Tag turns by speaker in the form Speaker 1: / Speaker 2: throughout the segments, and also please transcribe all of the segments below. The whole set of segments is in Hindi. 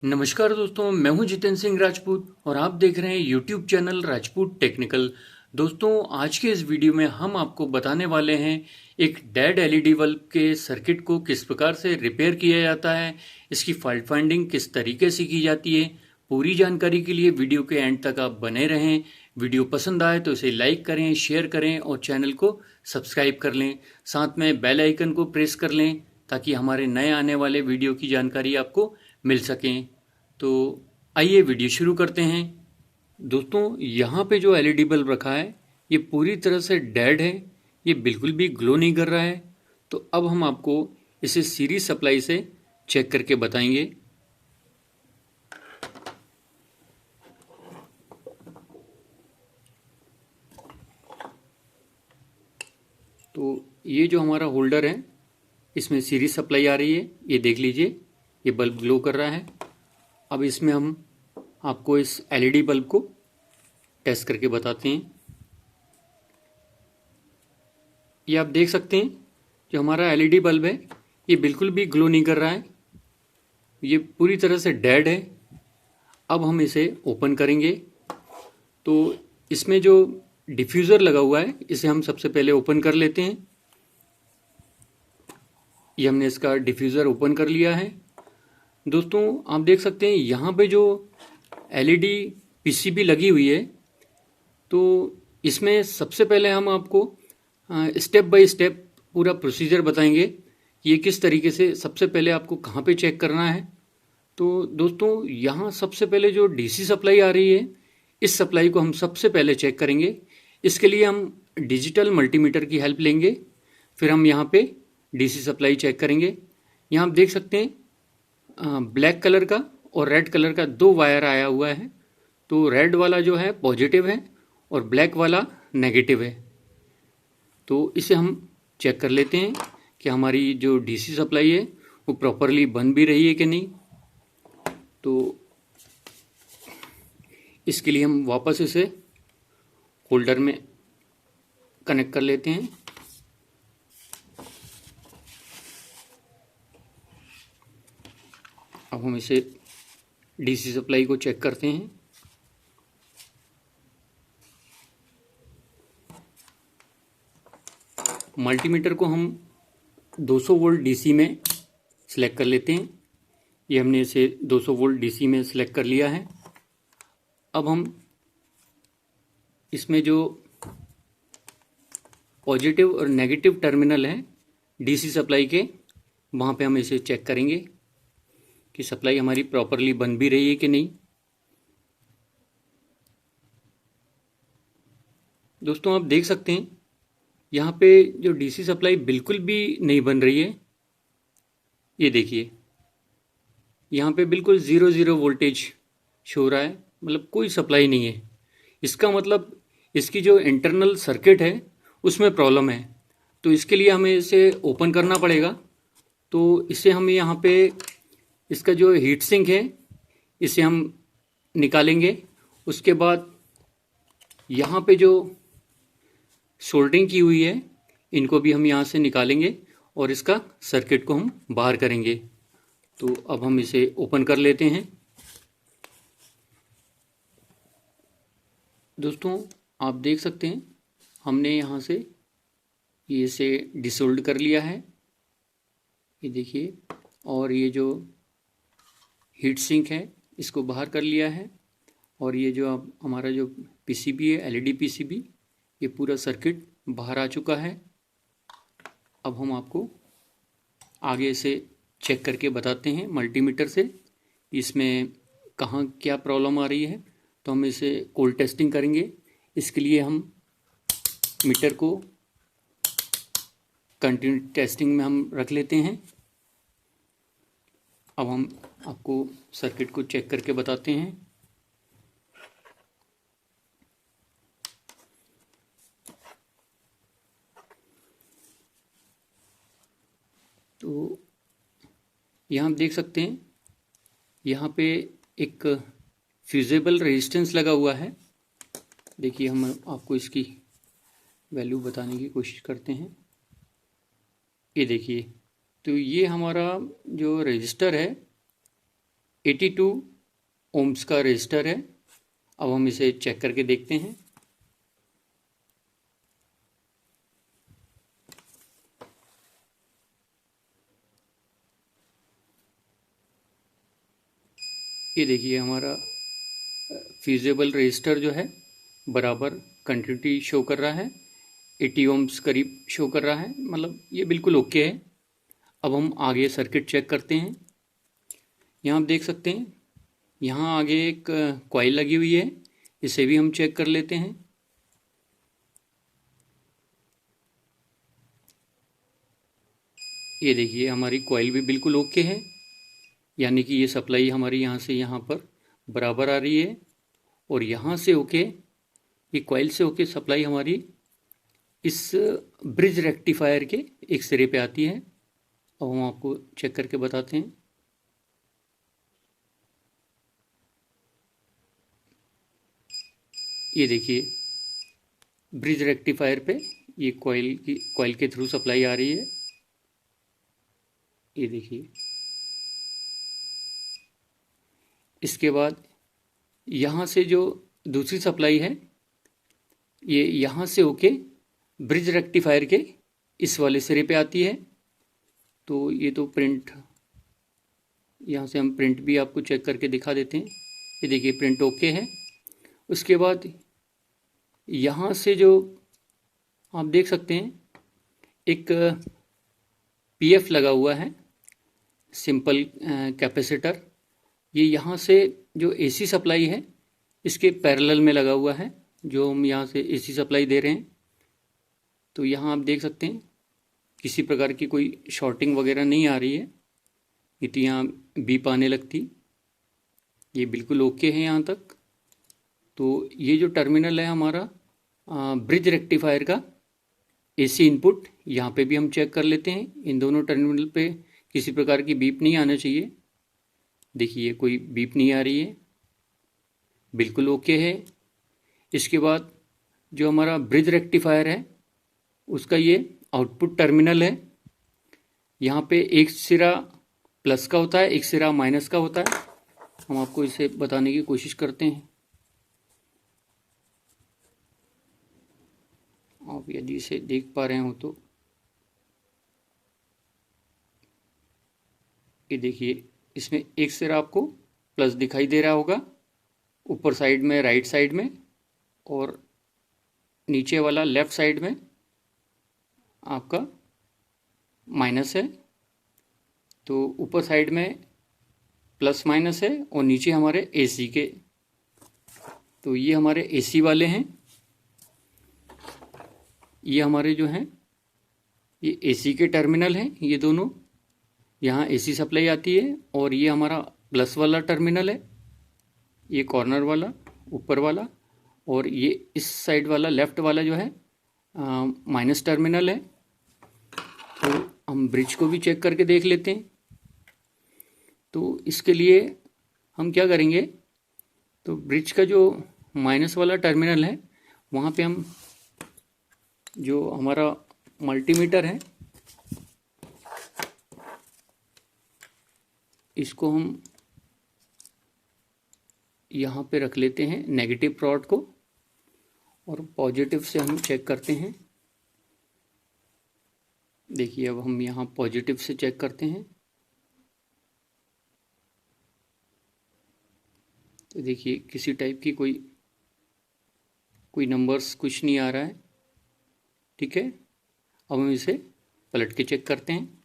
Speaker 1: नमस्कार दोस्तों, मैं हूं जितेंद्र सिंह राजपूत और आप देख रहे हैं यूट्यूब चैनल राजपूत टेक्निकल। दोस्तों, आज के इस वीडियो में हम आपको बताने वाले हैं एक डेड एलईडी बल्ब के सर्किट को किस प्रकार से रिपेयर किया जाता है, इसकी फॉल्ट फाइंडिंग किस तरीके से की जाती है। पूरी जानकारी के लिए वीडियो के एंड तक आप बने रहें। वीडियो पसंद आए तो इसे लाइक करें, शेयर करें और चैनल को सब्सक्राइब कर लें। साथ में बेल आइकन को प्रेस कर लें ताकि हमारे नए आने वाले वीडियो की जानकारी आपको मिल सकें। तो आइए वीडियो शुरू करते हैं। दोस्तों, यहाँ पे जो एलईडी बल्ब रखा है ये पूरी तरह से डेड है, ये बिल्कुल भी ग्लो नहीं कर रहा है। तो अब हम आपको इसे सीरीज सप्लाई से चेक करके बताएंगे। तो ये जो हमारा होल्डर है इसमें सीरीज सप्लाई आ रही है, ये देख लीजिए, ये बल्ब ग्लो कर रहा है। अब इसमें हम आपको इस एलईडी बल्ब को टेस्ट करके बताते हैं। ये आप देख सकते हैं जो हमारा एलईडी बल्ब है ये बिल्कुल भी ग्लो नहीं कर रहा है, ये पूरी तरह से डेड है। अब हम इसे ओपन करेंगे तो इसमें जो डिफ्यूज़र लगा हुआ है इसे हम सबसे पहले ओपन कर लेते हैं। ये हमने इसका डिफ्यूज़र ओपन कर लिया है। दोस्तों, आप देख सकते हैं यहाँ पे जो एलईडी पीसीबी लगी हुई है, तो इसमें सबसे पहले हम आपको स्टेप बाय स्टेप पूरा प्रोसीजर बताएंगे कि ये किस तरीके से सबसे पहले आपको कहाँ पे चेक करना है। तो दोस्तों, यहाँ सबसे पहले जो डीसी सप्लाई आ रही है इस सप्लाई को हम सबसे पहले चेक करेंगे। इसके लिए हम डिजिटल मल्टीमीटर की हेल्प लेंगे, फिर हम यहाँ पे डीसी सप्लाई चेक करेंगे। यहाँ आप देख सकते हैं ब्लैक कलर का और रेड कलर का दो वायर आया हुआ है। तो रेड वाला जो है पॉजिटिव है और ब्लैक वाला नेगेटिव है। तो इसे हम चेक कर लेते हैं कि हमारी जो डीसी सप्लाई है वो प्रॉपरली बन भी रही है कि नहीं। तो इसके लिए हम वापस इसे होल्डर में कनेक्ट कर लेते हैं। अब हम इसे डीसी सप्लाई को चेक करते हैं। मल्टीमीटर को हम 200 वोल्ट डीसी में सिलेक्ट कर लेते हैं। ये हमने इसे 200 वोल्ट डीसी में सिलेक्ट कर लिया है। अब हम इसमें जो पॉजिटिव और नेगेटिव टर्मिनल है डीसी सप्लाई के, वहाँ पे हम इसे चेक करेंगे कि सप्लाई हमारी प्रॉपरली बन भी रही है कि नहीं। दोस्तों, आप देख सकते हैं यहाँ पे जो डीसी सप्लाई बिल्कुल भी नहीं बन रही है। ये देखिए, यहाँ पे बिल्कुल ज़ीरो ज़ीरो वोल्टेज शो हो रहा है, मतलब कोई सप्लाई नहीं है। इसका मतलब इसकी जो इंटरनल सर्किट है उसमें प्रॉब्लम है। तो इसके लिए हमें इसे ओपन करना पड़ेगा। तो इसे हम यहाँ पे इसका जो हीट सिंक है इसे हम निकालेंगे। उसके बाद यहाँ पे जो सोल्डरिंग की हुई है इनको भी हम यहाँ से निकालेंगे और इसका सर्किट को हम बाहर करेंगे। तो अब हम इसे ओपन कर लेते हैं। दोस्तों, आप देख सकते हैं हमने यहाँ से ये इसे डिसोल्ड कर लिया है, ये देखिए। और ये जो हीट सिंक है इसको बाहर कर लिया है। और ये जो अब हमारा जो पीसीबी है एलईडी पीसीबी, ये पूरा सर्किट बाहर आ चुका है। अब हम आपको आगे से चेक करके बताते हैं मल्टीमीटर से इसमें कहाँ क्या प्रॉब्लम आ रही है। तो हम इसे कोल्ड टेस्टिंग करेंगे। इसके लिए हम मीटर को कंटिन्यू टेस्टिंग में हम रख लेते हैं। अब हम आपको सर्किट को चेक करके बताते हैं। तो यहाँ आप देख सकते हैं यहाँ पे एक फ्यूजेबल रेजिस्टेंस लगा हुआ है। देखिए, हम आपको इसकी वैल्यू बताने की कोशिश करते हैं। ये देखिए, तो ये हमारा जो रजिस्टर है 82 ओम्स का रेजिस्टर है। अब हम इसे चेक करके देखते हैं। ये देखिए हमारा फ्यूजेबल रेजिस्टर जो है बराबर कंटिन्यूटी शो कर रहा है, 80 ओम्स करीब शो कर रहा है, मतलब ये बिल्कुल ओके है। अब हम आगे सर्किट चेक करते हैं। यहाँ आप देख सकते हैं, यहाँ आगे एक कॉइल लगी हुई है, इसे भी हम चेक कर लेते हैं। ये देखिए हमारी कॉइल भी बिल्कुल ओके है, यानी कि ये सप्लाई हमारी यहाँ से यहाँ पर बराबर आ रही है, और यहाँ से होके, ये कॉइल से होके सप्लाई हमारी इस ब्रिज रेक्टिफायर के एक सिरे पे आती है। अब हम आपको चेक करके बताते हैं। ये देखिए ब्रिज रेक्टिफायर पे ये कॉइल के थ्रू सप्लाई आ रही है। ये देखिए, इसके बाद यहाँ से जो दूसरी सप्लाई है ये यहाँ से होके ब्रिज रेक्टिफायर के इस वाले सिरे पे आती है। तो ये तो प्रिंट, यहाँ से हम प्रिंट भी आपको चेक करके दिखा देते हैं। ये देखिए प्रिंट ओके है। उसके बाद यहाँ से जो आप देख सकते हैं एक पीएफ लगा हुआ है, सिंपल कैपेसिटर। ये यहाँ से जो एसी सप्लाई है इसके पैरेलल में लगा हुआ है, जो हम यहाँ से एसी सप्लाई दे रहे हैं। तो यहाँ आप देख सकते हैं किसी प्रकार की कोई शॉर्टिंग वगैरह नहीं आ रही है, नहीं तो यहाँ बीप आने लगती। ये बिल्कुल ओके है यहाँ तक। तो ये जो टर्मिनल है हमारा ब्रिज रेक्टिफायर का एसी इनपुट, यहाँ पे भी हम चेक कर लेते हैं। इन दोनों टर्मिनल पे किसी प्रकार की बीप नहीं आना चाहिए। देखिए कोई बीप नहीं आ रही है, बिल्कुल ओके है। इसके बाद जो हमारा ब्रिज रेक्टिफायर है उसका ये आउटपुट टर्मिनल है। यहाँ पे एक सिरा प्लस का होता है, एक सिरा माइनस का होता है। हम आपको इसे बताने की कोशिश करते हैं। आप यदि इसे देख पा रहे हो तो ये देखिए, इसमें एक सिरा आपको प्लस दिखाई दे रहा होगा ऊपर साइड में, राइट साइड में, और नीचे वाला लेफ्ट साइड में आपका माइनस है। तो ऊपर साइड में प्लस माइनस है और नीचे हमारे एसी के। तो ये हमारे एसी वाले हैं। ये हमारे जो हैं ये एसी के टर्मिनल हैं, ये दोनों। यहाँ एसी सप्लाई आती है, और ये हमारा प्लस वाला टर्मिनल है, ये कॉर्नर वाला ऊपर वाला, और ये इस साइड वाला लेफ्ट वाला जो है माइनस टर्मिनल है। तो हम ब्रिज को भी चेक करके देख लेते हैं। तो इसके लिए हम क्या करेंगे, तो ब्रिज का जो माइनस वाला टर्मिनल है वहाँ पे हम जो हमारा मल्टीमीटर है इसको हम यहाँ पे रख लेते हैं नेगेटिव प्रोड को, और पॉजिटिव से हम चेक करते हैं। देखिए अब हम यहाँ पॉजिटिव से चेक करते हैं। तो देखिए किसी टाइप की कोई नंबर्स कुछ नहीं आ रहा है। ठीक है, अब हम इसे पलट के चेक करते हैं।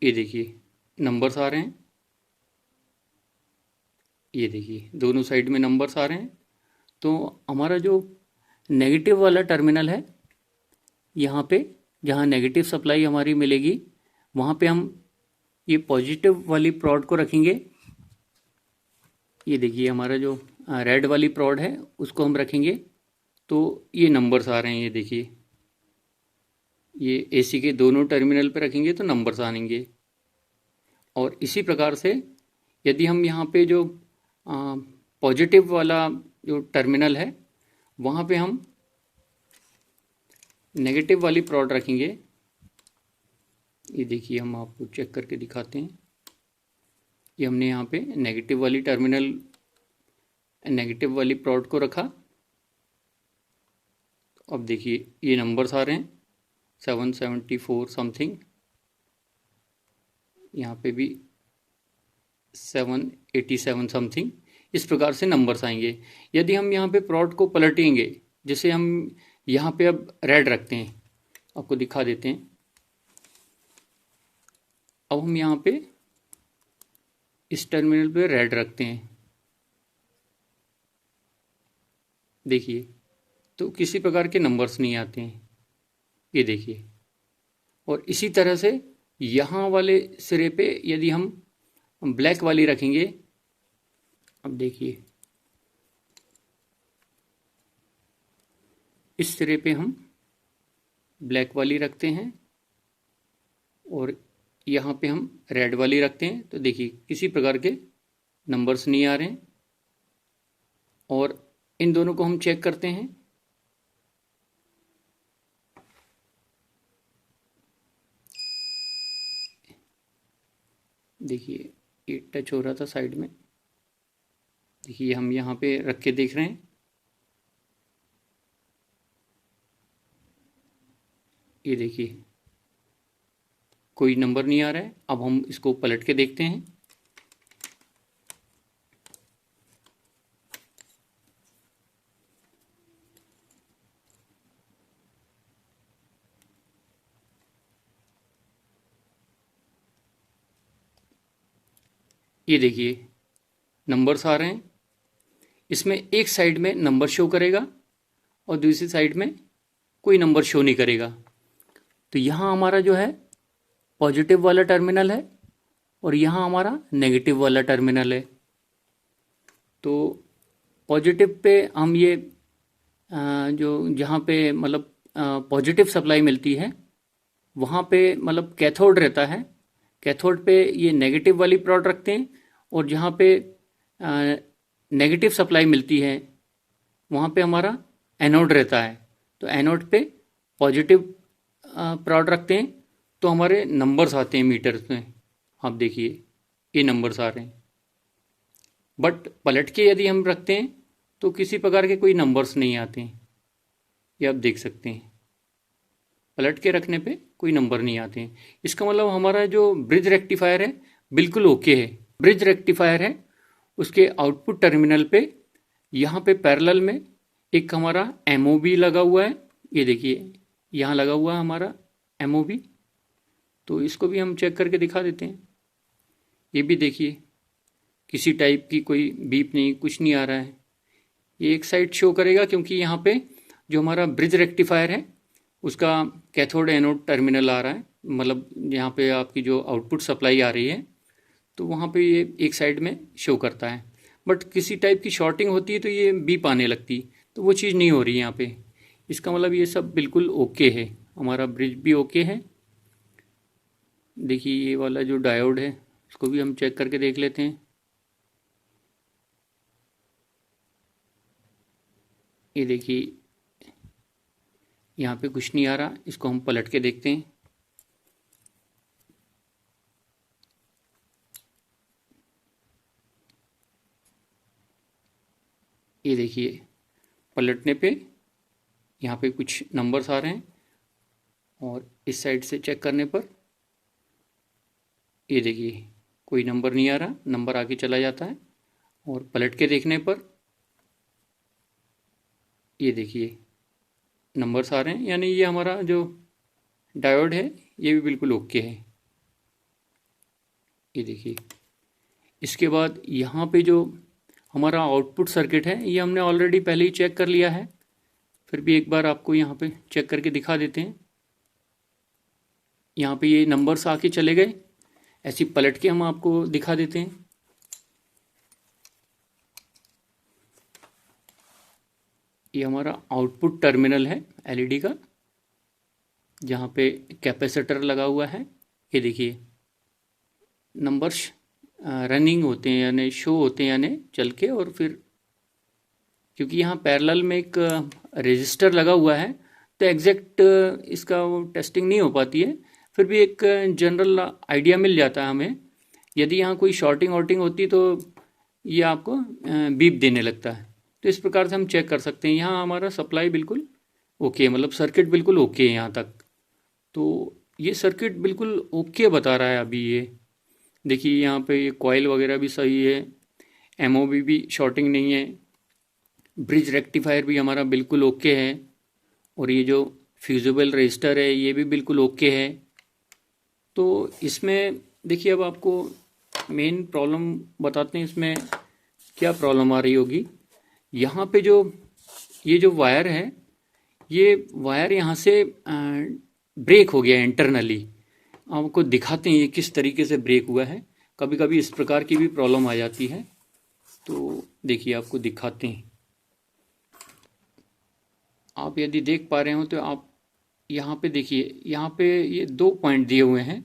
Speaker 1: ये देखिए नंबर्स आ रहे हैं। ये देखिए दोनों साइड में नंबर्स आ रहे हैं। तो हमारा जो नेगेटिव वाला टर्मिनल है, यहाँ पे जहाँ नेगेटिव सप्लाई हमारी मिलेगी वहाँ पे हम ये पॉजिटिव वाली प्रोड को रखेंगे। ये देखिए हमारा जो रेड वाली प्रोड है उसको हम रखेंगे। तो ये नंबर्स आ रहे हैं, ये देखिए, ये एसी के दोनों टर्मिनल पे रखेंगे तो नंबर्स आएंगे। और इसी प्रकार से यदि हम यहाँ पे जो पॉजिटिव वाला जो टर्मिनल है वहाँ पे हम नेगेटिव वाली प्रॉड रखेंगे, ये देखिए हम आपको चेक करके दिखाते हैं। ये हमने यहाँ पे नेगेटिव वाली टर्मिनल, नेगेटिव वाली प्रॉड को रखा। अब देखिए ये नंबर्स आ रहे हैं 774 समथिंग, यहाँ पे भी 787 समथिंग, इस प्रकार से नंबर्स आएंगे। यदि हम यहाँ पे प्रॉड को पलटेंगे, जैसे हम यहाँ पे अब रेड रखते हैं, आपको दिखा देते हैं। अब हम यहाँ पे इस टर्मिनल पे रेड रखते हैं, देखिए तो किसी प्रकार के नंबर्स नहीं आते हैं, ये देखिए। और इसी तरह से यहाँ वाले सिरे पे यदि हम ब्लैक वाली रखेंगे, अब देखिए इस सिरे पे हम ब्लैक वाली रखते हैं और यहाँ पे हम रेड वाली रखते हैं, तो देखिए किसी प्रकार के नंबर्स नहीं आ रहे हैं। और इन दोनों को हम चेक करते हैं, देखिए ये टच हो रहा था साइड में, देखिए हम यहाँ पे रख के देख रहे हैं, ये देखिए कोई नंबर नहीं आ रहा है। अब हम इसको पलट के देखते हैं, ये देखिए नंबर्स आ रहे हैं। इसमें एक साइड में नंबर शो करेगा और दूसरी साइड में कोई नंबर शो नहीं करेगा। तो यहाँ हमारा जो है पॉजिटिव वाला टर्मिनल है और यहाँ हमारा नेगेटिव वाला टर्मिनल है। तो पॉजिटिव पे हम ये जो जहाँ पे मतलब पॉजिटिव सप्लाई मिलती है वहाँ पे मतलब कैथोड रहता है, कैथोड पे ये नेगेटिव वाली प्रॉड रखते हैं, और जहाँ पे नेगेटिव सप्लाई मिलती है वहाँ पे हमारा एनोड रहता है। तो एनोड पे पॉजिटिव प्रॉड रखते हैं, तो हमारे नंबर्स आते हैं मीटर्स में। आप देखिए ये नंबर्स आ रहे हैं, बट पलट के यदि हम रखते हैं तो किसी प्रकार के कोई नंबर्स नहीं आते हैं, ये आप देख सकते हैं। पलट के रखने पे कोई नंबर नहीं आते हैं। इसका मतलब हमारा जो ब्रिज रेक्टिफायर है बिल्कुल ओके है। ब्रिज रेक्टिफायर है, उसके आउटपुट टर्मिनल पे यहाँ पे पैरेलल में एक हमारा MOB लगा हुआ है, ये देखिए यहाँ लगा हुआ है हमारा MOB। तो इसको भी हम चेक करके दिखा देते हैं। ये भी देखिए किसी टाइप की कोई बीप नहीं, कुछ नहीं आ रहा है। ये एक साइड शो करेगा क्योंकि यहाँ पे जो हमारा ब्रिज रेक्टिफायर है उसका कैथोड एनोड टर्मिनल आ रहा है, मतलब यहाँ पे आपकी जो आउटपुट सप्लाई आ रही है तो वहाँ पे ये एक साइड में शो करता है। बट किसी टाइप की शॉर्टिंग होती है तो ये बीप आने लगती, तो वो चीज़ नहीं हो रही यहाँ पे। इसका मतलब ये सब बिल्कुल ओके है, हमारा ब्रिज भी ओके है। देखिए ये वाला जो डायोड है इसको भी हम चेक करके देख लेते हैं। ये देखिए यहाँ पे कुछ नहीं आ रहा, इसको हम पलट के देखते हैं। ये देखिए पलटने पे यहाँ पे कुछ नंबर्स आ रहे हैं, और इस साइड से चेक करने पर ये देखिए कोई नंबर नहीं आ रहा, नंबर आगे चला जाता है। और पलट के देखने पर ये देखिए नंबर्स आ रहे हैं, यानी ये हमारा जो डायोड है ये भी बिल्कुल ओके है। ये देखिए इसके बाद यहाँ पे जो हमारा आउटपुट सर्किट है ये हमने ऑलरेडी पहले ही चेक कर लिया है, फिर भी एक बार आपको यहाँ पे चेक करके दिखा देते हैं। यहाँ पे ये नंबर्स आके चले गए, ऐसी पलट के हम आपको दिखा देते हैं। ये हमारा आउटपुट टर्मिनल है LED का, जहाँ पे कैपेसिटर लगा हुआ है। ये देखिए नंबर्स रनिंग होते हैं, यानी शो होते हैं, यानी चल के। और फिर क्योंकि यहाँ पैरेलल में एक रेजिस्टर लगा हुआ है तो एग्जैक्ट इसका वो टेस्टिंग नहीं हो पाती है, फिर भी एक जनरल आइडिया मिल जाता है हमें। यदि यहाँ कोई शॉर्टिंग वॉर्टिंग होती तो ये आपको बीप देने लगता है। तो इस प्रकार से हम चेक कर सकते हैं। यहाँ हमारा सप्लाई बिल्कुल ओके है, मतलब सर्किट बिल्कुल ओके है यहाँ तक। तो ये सर्किट बिल्कुल ओके बता रहा है अभी। ये देखिए यहाँ पे ये कॉइल वगैरह भी सही है, एमओबी भी शॉर्टिंग नहीं है, ब्रिज रेक्टिफायर भी हमारा बिल्कुल ओके है, और ये जो फ्यूजिबल रजिस्टर है ये भी बिल्कुल ओके है। तो इसमें देखिए अब आपको मेन प्रॉब्लम बताते हैं इसमें क्या प्रॉब्लम आ रही होगी। यहाँ पे जो ये जो वायर है, ये वायर यहाँ से ब्रेक हो गया है इंटरनली। आपको दिखाते हैं ये किस तरीके से ब्रेक हुआ है। कभी कभी इस प्रकार की भी प्रॉब्लम आ जाती है, तो देखिए आपको दिखाते हैं। आप यदि देख पा रहे हो तो आप यहाँ पे देखिए, यहाँ पे ये 2 पॉइंट दिए हुए हैं।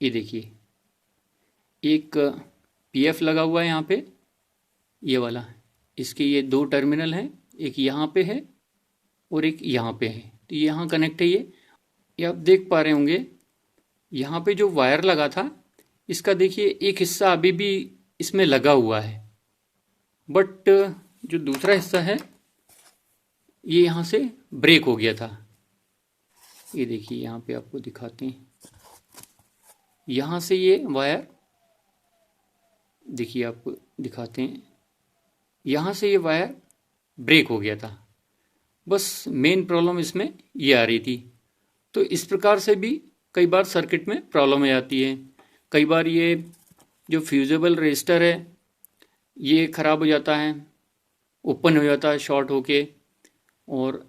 Speaker 1: ये देखिए एक पीएफ लगा हुआ है यहाँ पे, ये वाला, इसके ये 2 टर्मिनल हैं, एक यहाँ पे है और एक यहाँ पे है। तो यहाँ कनेक्ट है ये आप देख पा रहे होंगे। यहाँ पे जो वायर लगा था इसका देखिए एक हिस्सा अभी भी इसमें लगा हुआ है, बट जो दूसरा हिस्सा है ये यहाँ से ब्रेक हो गया था। ये देखिए यहाँ पे आपको दिखाते हैं, यहाँ से ये वायर देखिए आपको दिखाते हैं, यहाँ से ये वायर ब्रेक हो गया था। बस मेन प्रॉब्लम इसमें ये आ रही थी। तो इस प्रकार से भी कई बार सर्किट में प्रॉब्लम आ जाती है। कई बार ये जो फ्यूजेबल रजिस्टर है ये ख़राब हो जाता है, ओपन हो जाता है शॉर्ट होके, और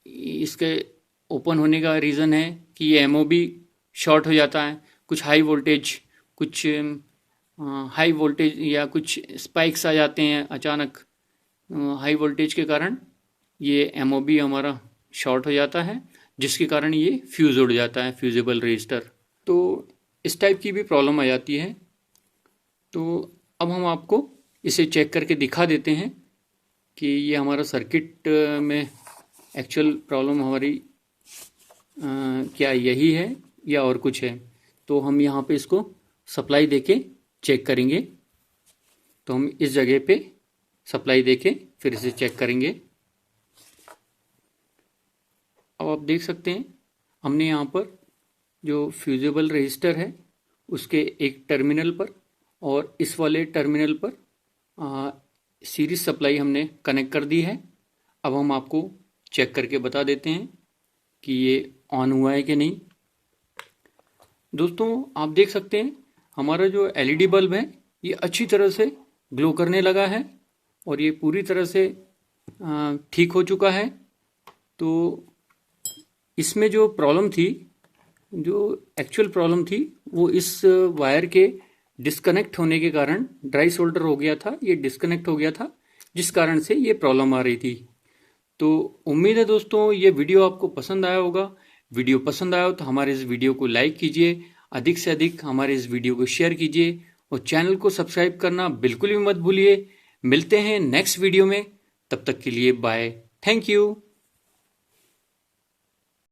Speaker 1: इसके ओपन होने का रीज़न है कि ये एमओबी शॉर्ट हो जाता है। कुछ हाई वोल्टेज या कुछ स्पाइक्स आ जाते हैं अचानक, हाई वोल्टेज के कारण ये एमओबी हमारा शॉर्ट हो जाता है, जिसके कारण ये फ्यूज़ उड़ जाता है, फ्यूजेबल रजिस्टर। तो इस टाइप की भी प्रॉब्लम आ जाती है। तो अब हम आपको इसे चेक करके दिखा देते हैं कि ये हमारा सर्किट में एक्चुअल प्रॉब्लम हमारी क्या यही है या और कुछ है। तो हम यहाँ पे इसको सप्लाई देके चेक करेंगे। तो हम इस जगह पे सप्लाई देके फिर इसे चेक करेंगे। अब आप देख सकते हैं हमने यहाँ पर जो फ्यूजेबल रजिस्टर है उसके एक टर्मिनल पर और इस वाले टर्मिनल पर सीरीज सप्लाई हमने कनेक्ट कर दी है। अब हम आपको चेक करके बता देते हैं कि ये ऑन हुआ है कि नहीं। दोस्तों आप देख सकते हैं हमारा जो एलईडी बल्ब है ये अच्छी तरह से ग्लो करने लगा है और ये पूरी तरह से ठीक हो चुका है। तो इसमें जो प्रॉब्लम थी, जो एक्चुअल प्रॉब्लम थी, वो इस वायर के डिस्कनेक्ट होने के कारण ड्राई सोल्डर हो गया था, ये डिस्कनेक्ट हो गया था, जिस कारण से ये प्रॉब्लम आ रही थी। तो उम्मीद है दोस्तों ये वीडियो आपको पसंद आया होगा। वीडियो पसंद आया हो तो हमारे इस वीडियो को लाइक कीजिए, अधिक से अधिक हमारे इस वीडियो को शेयर कीजिए और चैनल को सब्सक्राइब करना बिल्कुल भी मत भूलिए। मिलते हैं नेक्स्ट वीडियो में, तब तक के लिए बाय, थैंक यू।